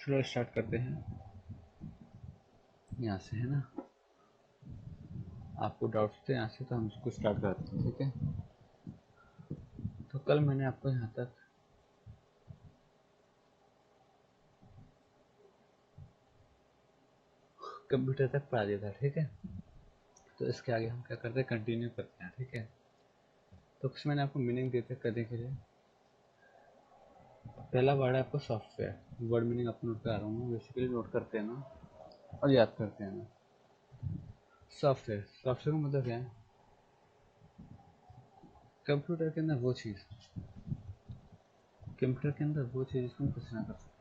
चलो स्टार्ट करते हैं यहाँ से, है ना। आपको डाउट्स थे यहाँ से, तो हम इसको स्टार्ट करते हैं, ठीक है। तो कल मैंने आपको यहाँ तक कंप्यूटर तक पढ़ा दिया था, ठीक है। तो इसके आगे हम क्या करते हैं, कंटिन्यू करते हैं, ठीक है। तो कुछ मैंने आपको मीनिंग देते करने के लिए। पहला वर्ड है आपको सॉफ्टवेयर। वर्ड मीनिंग आपको नोट करा रहा हूँ, बेसिकली नोट करते हैं ना और याद करते हैं ना। सॉफ्टवेयर, सॉफ्टवेयर का मतलब क्या है? कंप्यूटर के अंदर वो चीज़, कंप्यूटर के अंदर वो चीज़ जिसको हम टच ना कर सकें।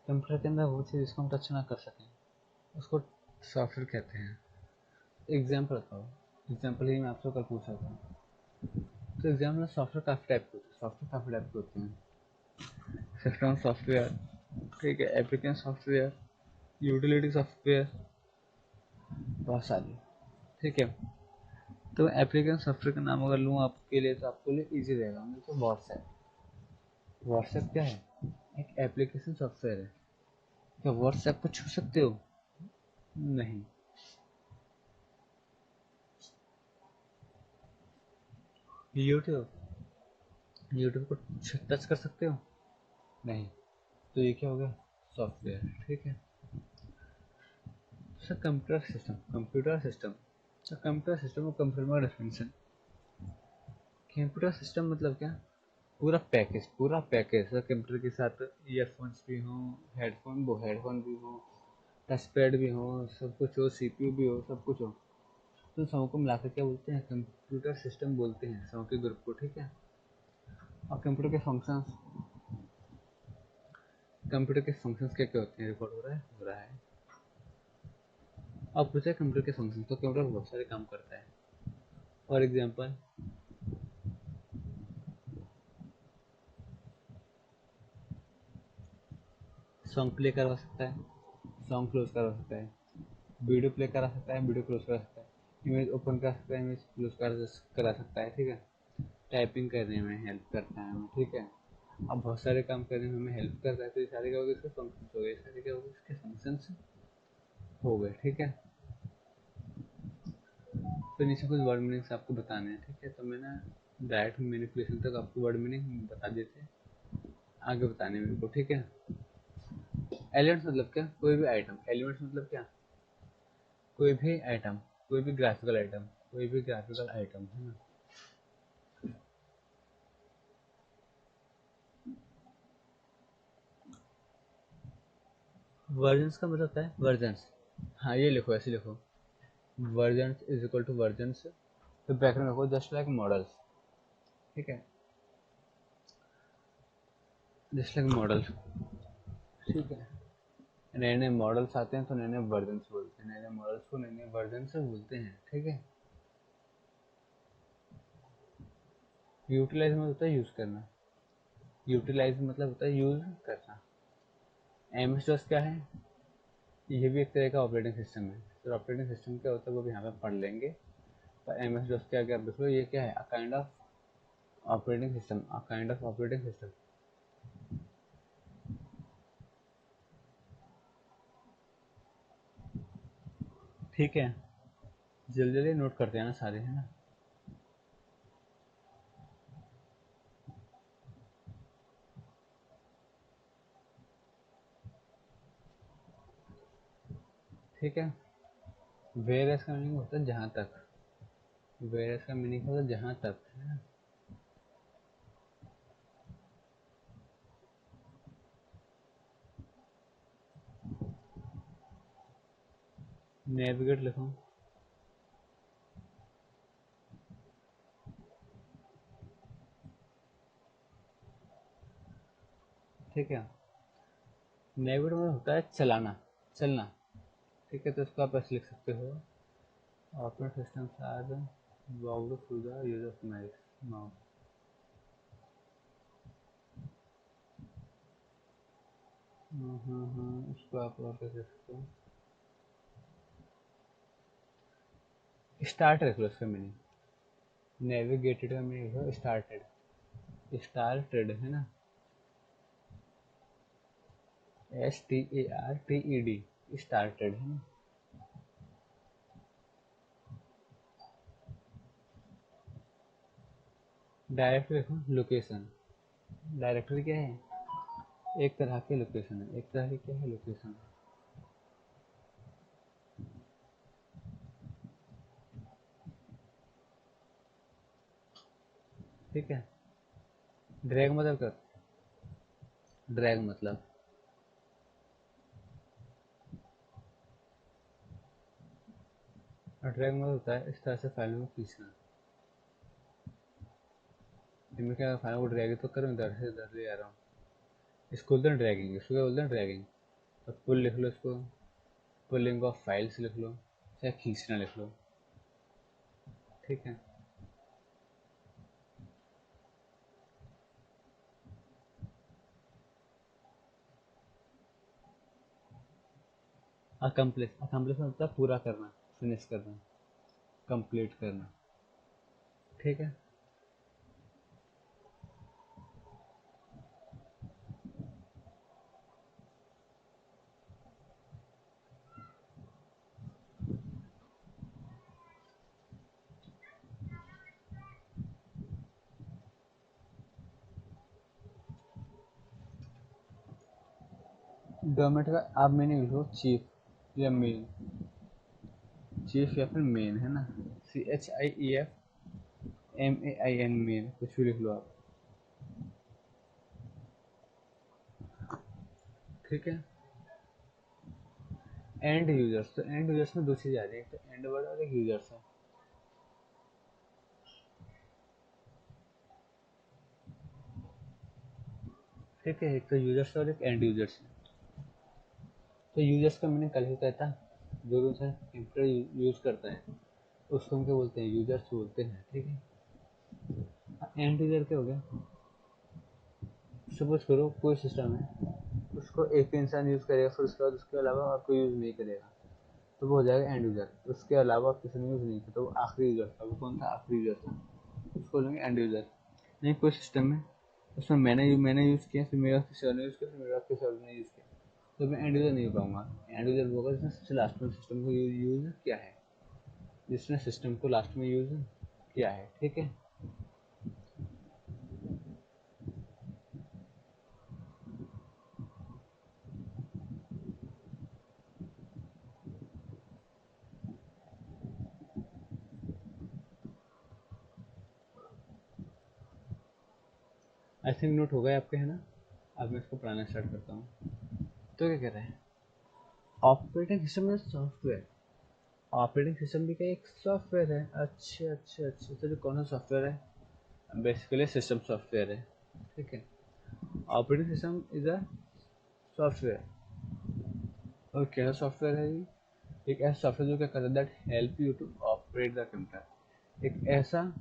कंप्यूटर के अंदर वो चीज़ जिसको हम टच ना कर सकें, उसको सॉफ्टवेयर कहते हैं। एग्जाम्पल बताओ, एग्जाम्पल ही मैं आपसे कल पूछा था। तो एग्जाम्पल सॉफ्टवेयर काफ़ी टाइप के होते हैं, सॉफ्टवेयर काफ़ी टाइप के होते हैं। सिस्टम सॉफ्टवेयर, ठीक है, एप्लीकेशन सॉफ्टवेयर, यूटिलिटी सॉफ्टवेयर, बहुत सारी, ठीक है। तो एप्लीकेशन सॉफ्टवेयर का नाम अगर लूँ आपके लिए, तो आपके लिए ईजी रहेगा। तो व्हाट्सएप, व्हाट्सएप क्या है? एक एप्लीकेशन सॉफ्टवेयर है। क्या व्हाट्सएप को छू सकते हो? नहीं। यूट्यूब, यूट्यूब को टच कर सकते हो? नहीं। तो ये क्या हो गया? सॉफ्टवेयर, ठीक है। Sir computer system, computer system, sir computer system और कंप्यूटर में डिफरेंस है। कंप्यूटर सिस्टम मतलब क्या? पूरा पैकेज, पूरा पैकेज। सर कंप्यूटर के साथ ईयरफोन्स भी हो, हेडफोन, वो हेडफोन भी हो, टच पैड भी हो, सब कुछ हो, सीपीयू भी हो, सब कुछ हो। तो सबों को मिलाकर क्या बोलते हैं? कंप्यूटर सिस्टम बोलते हैं, सबों के ग्रुप को, ठीक है। और कंप्यूटर के फंक्शंस, कंप्यूटर के फंक्शंस क्या क्या होते हैं? रिकॉर्ड हो रहा है, हो रहा है। अब पूछा कंप्यूटर के फंक्शन, तो कंप्यूटर बहुत सारे काम करता है। फॉर एग्जांपल, सॉन्ग प्ले करवा सकता है, सॉन्ग क्लोज करवा सकता है, वीडियो प्ले करा सकता है, वीडियो क्लोज करा सकता है, इमेज ओपन कर सकता है, इमेज क्लोज करा सकता है, ठीक है। टाइपिंग करने में हेल्प करता है हमें, ठीक है। अब बहुत सारे काम करने में हमें हेल्प करता है, तो ये सारे क्या हो गए? इसके फंक्शंस हो गए, सारे क्या हो गए? इसके फंक्शंस हो गए, ठीक है। तो नीचे कुछ वर्ड मीनिंग्स आपको बताने हैं, ठीक है। तो मैं ना डायरेक्ट मैनिपुलेशन तक आपको वर्ड मीनिंग बता देते, आगे बताने मेरे को, ठीक है। एलिमेंट्स मतलब क्या? कोई भी आइटम। एलिमेंट्स मतलब क्या? कोई भी आइटम, कोई भी ग्राफिकल आइटम, कोई भी ग्राफिकल आइटम, है ना। वर्जन्स का मतलब होता है वर्जन्स। हाँ, ये लिखो, ऐसे लिखो, versions is equal to versions, तो ब्रैकेट में रखो जस्ट लाइक मॉडल्स, ठीक है, जस्ट लाइक मॉडल्स, ठीक है। नए नए मॉडल्स आते हैं तो नए नए वर्जन्स बोलते हैं, नए नए मॉडल्स को नए नए वर्जन से बोलते हैं, ठीक है। यूटिलाइज मतलब होता है यूज करना, यूटिलाइज मतलब होता है यूज करना। एम एस डॉस क्या है? ये भी एक तरह का ऑपरेटिंग सिस्टम है। तो ऑपरेटिंग सिस्टम क्या होता है वो भी यहाँ पे पढ़ लेंगे। पर एम एस डॉस क्या क्या देख लो, ये क्या है? A kind of operating system, a kind of operating system, ठीक है। जल्दी जल्दी नोट करते हैं ना सारे, है ना। ठीक है। वेयर एज का मीनिंग होता है जहाँ तक, वेयर एज का मीनिंग होता है जहाँ तक, है ना। नेविगेट लिखो, ठीक है। नेविगेट मतलब होता है चलाना, चलना, ठीक है। तो इसको आप ऐसे लिख सकते हो, operating system are valve through the use of mouse. इसको आप और कैसे लिख सकते हो? स्टार्ट रख लो इसका मीनिंग, नेविगेटेड का मीनिंग है स्टार्टेड, स्टार्टेड, है ना। STARTED, स्टार्टेड है ना। डायरेक्टरी देखो, लोकेशन। डायरेक्टरी क्या है? एक तरह की लोकेशन है। एक तरह की क्या है? लोकेशन। ठीक है। ड्रैग मतलब क्या? ड्रैग मतलब ड्रैग मतलब होता है इस तरह से फाइल को खींचना। इनमें क्या, फाइल को ड्रैग तो करूँ, इधर से इधर ले आ रहा हूँ, इसको बोलते हैं ड्रैगिंग। इसको क्या बोलते हैं? ड्रैगिंग। तो पुल लिख लो इसको, पुलिंग ऑफ फाइल्स लिख लो, चाहे खींचना लिख लो। ठीक है। अकम्प्लिश, अकम्प्लिश मतलब पूरा करना, फिनिश करना, कंप्लीट करना। ठीक है। डोमेट का आप मीनिंग लिखो चीफ या मेन। चीफ या फिर मेन, है ना। CHIEFMAIN, मेन, कुछ भी लिख लो आप। ठीक है। एंड यूजर्स, तो एंड यूजर्स में दो चीज़ आ रही है, एक तो एंड वर्ड और एक यूजर्स है। ठीक है, एक तो यूजर्स और एक एंड यूजर्स है। तो यूजर्स का मैंने कल ही कहता था, जो भी इंसान कंप्यूटर यूज करता है उसको हम क्या बोलते हैं? यूजर्स बोलते हैं। ठीक है। एंड यूजर क्या हो गया? सपोज करो कोई सिस्टम है, उसको एक ही इंसान यूज करेगा, फिर उसके बाद उसके अलावा और कोई यूज नहीं करेगा, तो वो हो जाएगा एंड यूजर। उसके अलावा किसी ने यूज नहीं किया तो वो आखिरी यूजर था। वो कौन था? आखिरी यूजर था, उसको बोलेंगे एंड यूजर। नहीं, कोई सिस्टम है उसमें मैंने यूज किया, फिर मेरा किसी और ने यूज किया, फिर मेरा किसी और ने यूज किया, तो मैं एंड यूजर नहीं हो पाऊंगा। एंड यूजर वो होगा जिसने सबसे लास्ट में सिस्टम को यूज किया है, जिसने सिस्टम को लास्ट में यूज किया है। ठीक है। आई थिंक नोट हो गए आपके, है ना। अब मैं इसको पढ़ाना स्टार्ट करता हूँ। तो क्या कह रहे हैं? ऑपरेटिंग सिस्टम में सॉफ्टवेयर। ऑपरेटिंग सिस्टम भी क्या एक सॉफ्टवेयर है? अच्छा अच्छा अच्छा, तो जो कौन सा सॉफ्टवेयर है? बेसिकली सिस्टम सॉफ्टवेयर है। ठीक है। Operating system is a software. और क्या सॉफ्टवेयर है ये? एक ऐसा सॉफ्टवेयर जो क्या करता है, that help you to operate the computer. एक ऐसा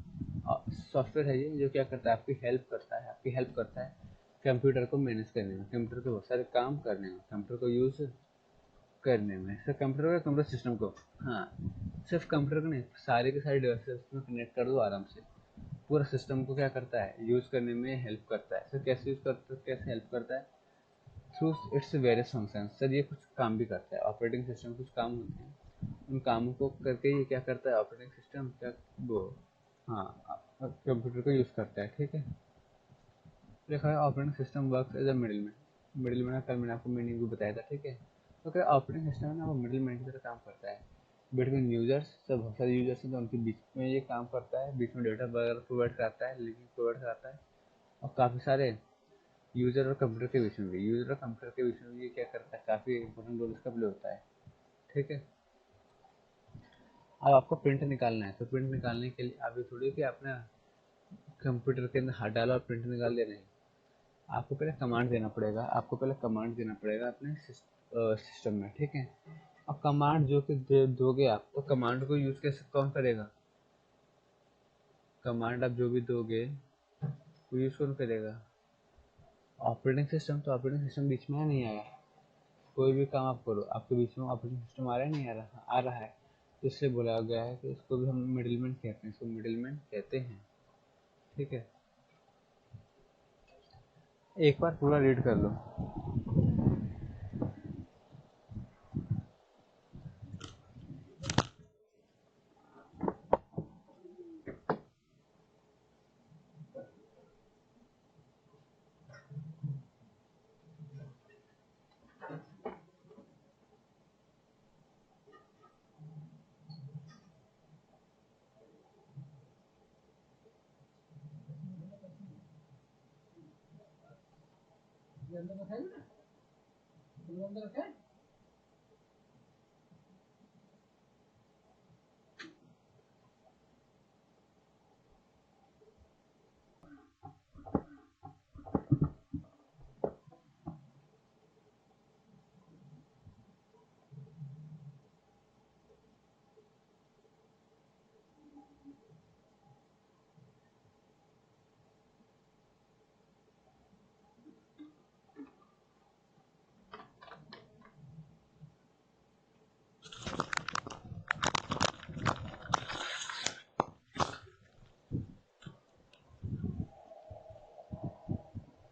सॉफ्टवेयर है ये जो क्या करता है? आपकी हेल्प करता है, आपकी हेल्प करता है कंप्यूटर को मैनेज करने में, कंप्यूटर के बहुत सारे काम करने में, कंप्यूटर को यूज करने में, सिर्फ कंप्यूटर का, कंप्यूटर सिस्टम को। हाँ, सिर्फ कंप्यूटर को नहीं, सारे के सारे डिवाइसेस में कनेक्ट कर दो आराम से। पूरा सिस्टम को क्या करता है? यूज करने में हेल्प करता है। सर कैसे यूज करता है, कैसे हेल्प करता है? Through its various function. Sir ये कुछ काम भी करता है, ऑपरेटिंग सिस्टम कुछ काम होते हैं, उन कामों को करके ये क्या करता है? ऑपरेटिंग सिस्टम क्या वो, हाँ, कंप्यूटर को यूज करता है। ठीक है। देखा है, operating system work as a middle man. Middle man, कल मैंने आपको मीनिंग भी बताया था। ठीक है। तो क्या ऑपरेटिंग सिस्टम है ना, वो मिडिल मैन की तरह काम करता है बिटवीन यूजर्स। सब बहुत सारे यूजर्स हैं तो उनके बीच में ये काम करता है, बीच में डेटा वगैरह प्रोवाइड करता है, लिंक प्रोवाइड कराता है। और काफ़ी सारे यूजर और कंप्यूटर के बीच में भी, यूजर और कंप्यूटर के बीच में भी ये क्या करता है? काफ़ी इंपॉर्टेंट रोल इसका प्ले होता है। ठीक है। अब आपको प्रिंट निकालना है, तो प्रिंट निकालने के लिए आप ये थोड़ी कि आपने कंप्यूटर के अंदर हाथ डाला और प्रिंट निकाल दे रहे हैं। आपको पहले कमांड देना पड़ेगा, आपको पहले कमांड देना पड़ेगा अपने सिस्टम में। ठीक है। अब कमांड जो कि दोगे आप, तो कमांड को यूज कैसे कौन करेगा? कमांड आप जो भी दोगे वो यूज कौन करेगा? Operating system. तो ऑपरेटिंग सिस्टम बीच में नहीं आया। कोई भी काम आप करो, आपके बीच में ऑपरेटिंग सिस्टम आ रहा है? नहीं आ रहा? आ रहा है। तो इसलिए बोला गया है कि इसको भी हम मिडिलमैन कहते हैं, इसको मिडिलमैन कहते हैं। ठीक है। एक बार पूरा रीड कर लो।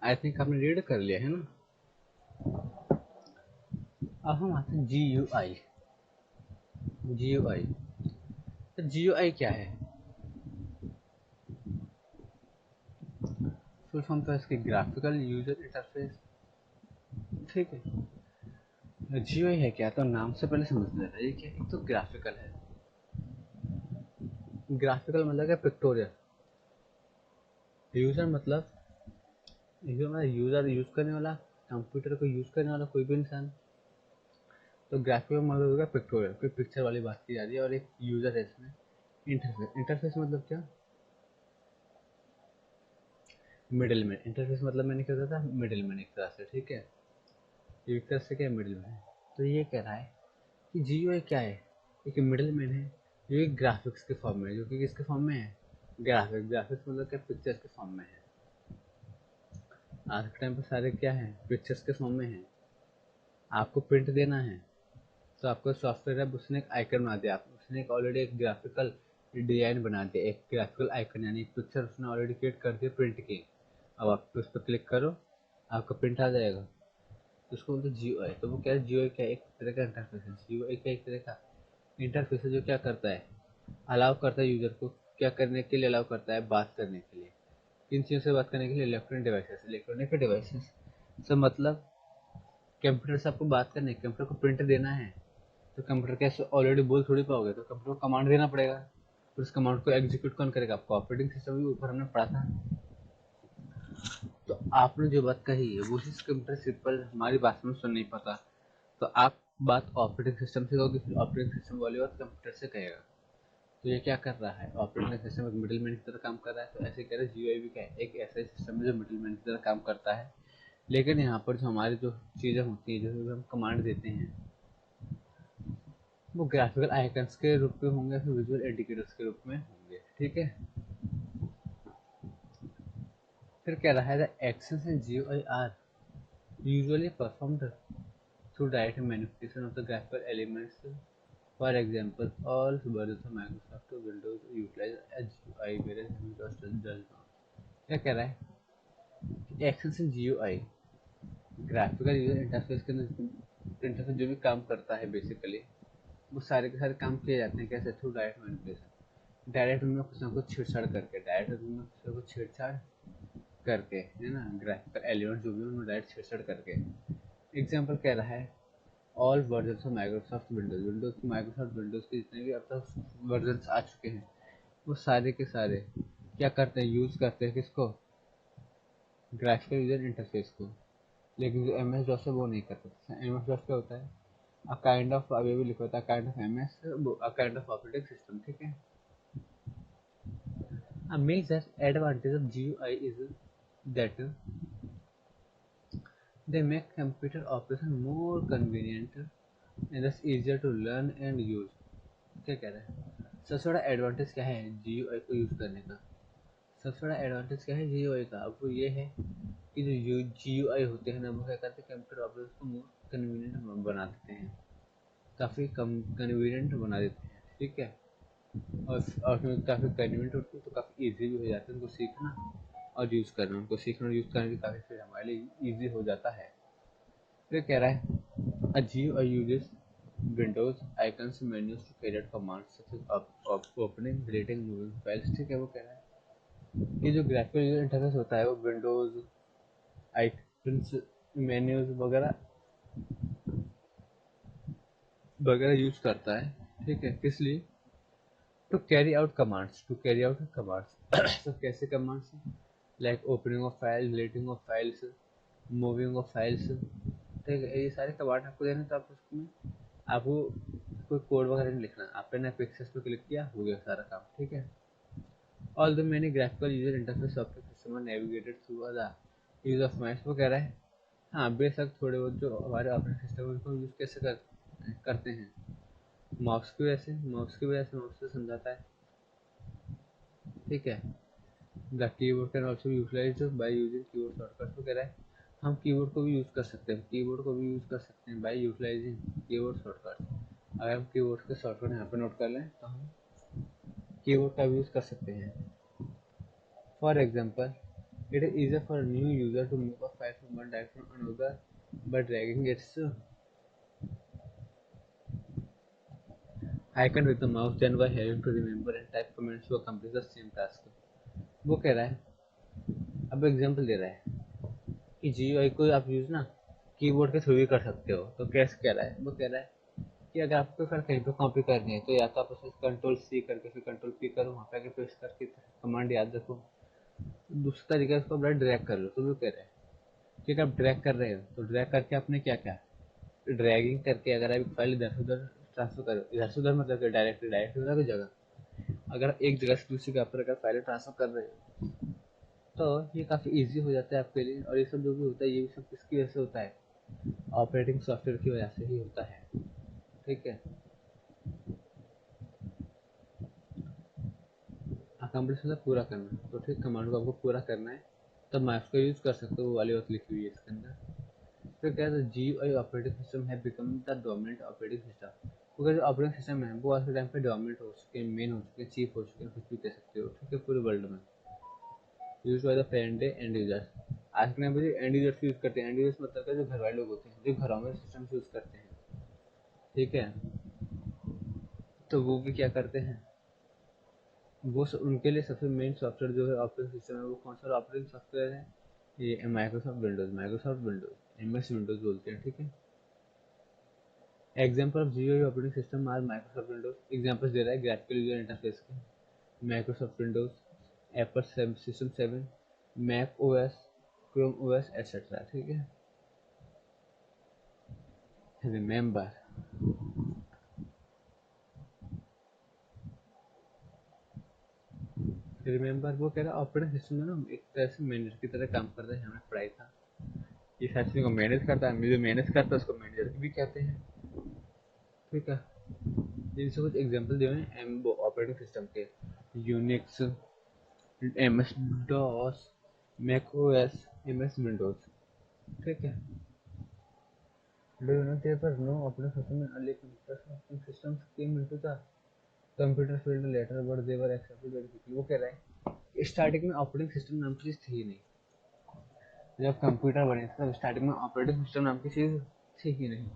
आई थिंक आपने रीड कर लिया है ना। अब हम आते हैं GUI। GUI तो GUI क्या है? फुल फॉर्म तो इसकी ग्राफिकल यूजर इंटरफेस। ठीक है, GUI है क्या? तो नाम से पहले समझ लेना ये क्या है। एक तो ग्राफिकल है। ग्राफिकल मतलब क्या? पिक्टोरियल। यूजर मतलब यूजर यूज करने वाला, कंप्यूटर को यूज करने वाला कोई भी इंसान। तो ग्राफिकल मतलब होगा पिक्टोरियल, कोई पिक्चर वाली बात की जा रही है। और एक यूजर है इसमें इंटरफेस। इंटरफेस मतलब क्या? Middle man. इंटरफेस मतलब मैंने क्या कहा था? मिडिल मैन एक तरह से। ठीक है, एक तरह से क्या है? Middle man. तो ये कह रहा है कि GUI क्या है? एक मिडिल मैन है जो एक ग्राफिक्स के फॉर्म में है। जो कि किसके फॉर्म में है? ग्राफिक्स। ग्राफिक्स मतलब क्या? पिक्चर्स के फॉर्म में है। आज के टाइम पर सारे क्या है? पिक्चर्स के फॉर्म में है। आपको प्रिंट देना है तो आपका सॉफ्टवेयर है, उसने एक आइकन बना दिया। उसने एक ऑलरेडी एक ग्राफिकल डिजाइन बना दिया, एक ग्राफिकल आइकन यानी एक पिक्चर उसने ऑलरेडी क्रिएट कर दिया प्रिंट की। अब आप उस पर क्लिक करो, आपका प्रिंट आ जाएगा। तो उसको बोलते हैं GUI। तो वो क्या है? GUI क्या है? एक तरह का इंटरफेस है। GUI क्या एक तरह का इंटरफेस है जो क्या करता है? अलाउ करता है यूजर को क्या करने के लिए? अलाउ करता है बात करने के लिए। किन चीज़ों से बात करने के लिए? Electronic devices. इलेक्ट्रॉनिक डिवाइसेस से मतलब कंप्यूटर से आपको बात करनी है, कंप्यूटर को प्रिंट देना है। तो कंप्यूटर कैसे ऑलरेडी बोल थोड़ी पाओगे, तो कंप्यूटर को कमांड देना पड़ेगा। फिर उस कमांड को एग्जीक्यूट कौन करेगा? आपको ऑपरेटिंग सिस्टम भी ऊपर हमने पढ़ा था। तो आपने जो बात कही है वो चीज़ कंप्यूटर सिंपल हमारी बात में सुन नहीं पाता। तो आप बात ऑपरेटिंग सिस्टम से कहोगे, फिर ऑपरेटिंग सिस्टम वाली बात कंप्यूटर से कहेगा। तो ये क्या कर रहा है? ऑपरेटिंग सिस्टम एक मिडिल मैन की तरह काम कर रहा है। तो ऐसे कह रहे हैं GUI भी क्या है? एक ऐसा सिस्टम है जो मिडिल मैन की तरह काम करता है। लेकिन यहाँ पर जो हमारी जो चीज़ें होती हैं, जो हम कमांड देते हैं, वो ग्राफिकल आइकन्स के रूप में होंगे, फिर विजुअल इंडिकेटर्स के रूप में होंगे। ठीक है, फिर कह रहा है the actions in GUI are usually performed through direct manipulation of the graphical elements. For example, all versions of Microsoft Windows utilize GUI whereas Windows does not। क्या कह रहा है? Actions in GUI graphical user interface के अंदर interface जो भी काम करता है बेसिकली, वो सारे के सारे काम किए जाते हैं कैसे? Through direct manipulation. डायरेक्ट उनमें कुछ ना कुछ छेड़छाड़ करके, डायरेक्ट उनमें कुछ ना कुछ छेड़छाड़ करके, है ना? ग्राफिकल एलिमेंट जो भी उनमें डायरेक्ट छेड़छाड़ करके। एग्जांपल कह रहा है all versions of Microsoft Windows. Windows Microsoft Windows के जितने भी अब तक वर्जन्स आ चुके हैं, वो सारे के सारे क्या करते हैं? यूज़ करते हैं किसको? ग्राफिकल यूजर इंटरफेस को। लेकिन जो MS DOS है वो नहीं करता। MS DOS क्या होता है? अ काइंड ऑफ, अभी भी लिखा होता है kind of MS, a kind of operating system. ठीक है, a major advantage of GUI is that they make computer operation more convenient and thus easier to learn and use। क्या कह रहे हैं? सबसे बड़ा एडवांटेज क्या है GUI को यूज़ करने का? सबसे बड़ा एडवांटेज क्या है GUI का? अब वो ये है कि जो GUI होते हैं ना, वो क्या करते हैं? कंप्यूटर ऑपरेशन को मोर कन्वीनियंट बना देते हैं, काफ़ी कम कन्वीनियंट बना देते हैं। ठीक है, और उसमें काफ़ी कन्वीनियंट होती है तो काफ़ी ईजी भी हो जाता है उनको सीखना और यूज़ करना। उनको सीखना और यूज़ करना भी काफ़ी फिर हमारे लिए ईजी हो जाता है। फिर कह रहा है a GUI uses windows icons menus to carry out commands such as opening, deleting, moving files. ठीक है, वो कह रहा है कि जो ग्राफिकल यूजर इंटरफेस होता है वो विंडोज आइकन्स मेन्यूज वगैरह वगैरह यूज करता है। ठीक है, किस लिए? To carry out commands. To carry out commands तो कैसे commands? Like opening of file, deleting of files, moving of files, ठीक है। ये सारे कमांड आपको देने, तो आप उसमें आपको कोई कोड वगैरह नहीं लिखना, आपने पिक्चर्स पे क्लिक किया, हो गया सारा काम, ठीक है। All the many graphical user interface software system are navigated through the use of mouse, वो कह रहा है हाँ बेशक थोड़े बहुत जो हमारे ऑपरेटिंग सिस्टम है उनको यूज़ कैसे करते हैं, माउस से समझाता है, ठीक है। The keyboard can also utilize by using keyboard shortcut, तो कह रहा है हम कीबोर्ड को भी यूज़ कर सकते हैं, बाय यूटिलाइजिंग कीबोर्ड शॉर्टकट। अगर हम कीबोर्ड के शॉर्टकट यहाँ पे नोट कर लें तो हम कीबोर्ड का भी यूज़ कर सकते हैं। For example, it is easier for a new user to move a file from one direction to another by dragging its icon with the mouse than by having to remember and type commands to accomplish the same task। वो कह रहा है, अब example दे रहा है कि GUI को आप यूज ना कीबोर्ड के थ्रू भी कर सकते हो। तो कैसे कह रहा है, वो कह रहा है कि अगर आपको फिर कहीं पे कॉपी करनी है तो या तो आप उसे कंट्रोल C करके फिर कंट्रोल P करो, वहाँ पे आके पेस्ट करके कमांड याद रखो। दूसरा तरीका है उसको अपना ड्रैग कर लो। तो वो कह रहा है कि अगर आप ड्रैग कर रहे हो तो ड्रैग करके आपने क्या क्या ड्रैगिंग करके अगर आप फाइल इधर से उधर ट्रांसफर करो, इधर से उधर मतलब डायरेक्ट उधर की जगह, अगर एक जगह से दूसरी जगह पर अगर फाइल ट्रांसफर कर रहे हो तो ये काफ़ी इजी हो जाता है आपके लिए। और ये सब जो भी होता है ये भी सब किसकी वजह से होता है, ऑपरेटिंग सॉफ्टवेयर की वजह से ही होता है, ठीक है। अकम्प्लिश मतलब पूरा करना, तो ठीक कमांड को आपको पूरा करना है तब मैं उसका यूज़ कर सकते हो, वो वाली बात लिखी हुई है इसके अंदर। फिर क्या है, GUI ऑपरेटिंग सिस्टम है become the dominant operating system, क्योंकि जो ऑपरेटिंग सिस्टम है वो आज के टाइम पे डोमिनेंट हो चुके हैं, मेन हो चुके हैं, चीफ हो चुके हैं, कुछ भी कह सकते हो, ठीक है, पूरे वर्ल्ड में। Use by the parent day and users, आज के टाइम पे एंड यूजर्स यूज़ करते हैं। एंड यूजर्स मतलब क्या, जो घर वाले लोग होते हैं जो घरों में सिस्टम यूज़ करते हैं, ठीक है। तो वो भी क्या करते हैं, उनके लिए सबसे मेन सॉफ्टवेयर जो है ऑपरेटिंग सिस्टम है, वो कौन सा ऑपरेटिंग सॉफ्टवेयर है, ये माइक्रोसॉफ्ट विंडोज MS विंडोज बोलते हैं, ठीक है। Example of GUI operating system are Microsoft Windows, examples दे रहा है ग्राफिकल यूजर इंटरफेस के, Microsoft Windows, Apple system 7, Mac OS, Chrome OS etcetera, ठीक है। रिमेंबर, वो कह रहा है ऑपरेटिंग सिस्टम में ना एक तरह से मैनेजर की तरह काम करता है, हमें पढ़ाई था ये सारी चीज़ों को मैनेज करता है, जो मैनेज करता है उसको मैनेजर भी कहते हैं, ठीक है। जैसे कुछ एग्जांपल दिए हुए हैं एम ऑपरेटिंग सिस्टम के, Unix, MS DOS, Mac OS, MS Windows, ठीक है। Do you know there were no operating system in early computer operating systems came into the computer field later but they were accepted very quickly. वो कह रहा है starting में operating system नाम की चीज़ थी ही नहीं, जब कंप्यूटर बने तब स्टार्टिंग में ऑपरेटिंग सिस्टम नाम की चीज़ थी ही नहीं,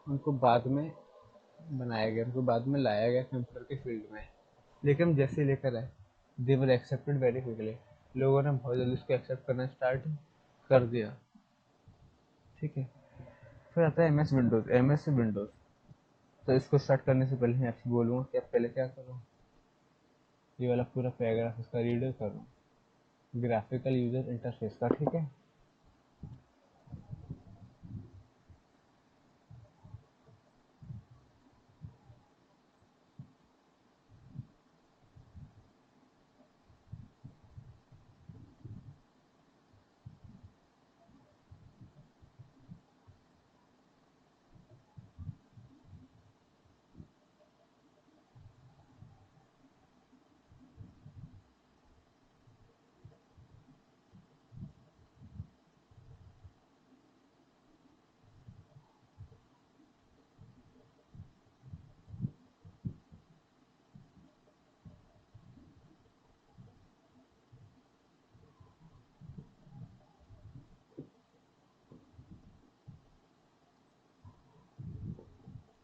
उनको बाद में बनाया गया, उनको बाद में लाया गया कंप्यूटर के फील्ड में। लेकिन जैसे लेकर आए दे वर एक्सेप्टेड वेरी क्विकली, लोगों ने बहुत जल्दी उसको एक्सेप्ट करना स्टार्ट कर दिया, ठीक है। फिर आता है MS विंडोज। तो इसको स्टार्ट करने से पहले मैं आपसे बोलूँगा कि आप पहले क्या करो, ये वाला पूरा पैराग्राफ इसका रीड करो, ग्राफिकल यूजर इंटरफेस का, ठीक है।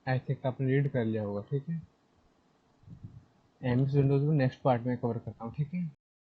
आई थिंक आपने रीड कर लिया होगा, ठीक है। MS विंडोज को नेक्स्ट पार्ट में कवर करता हूँ, ठीक है।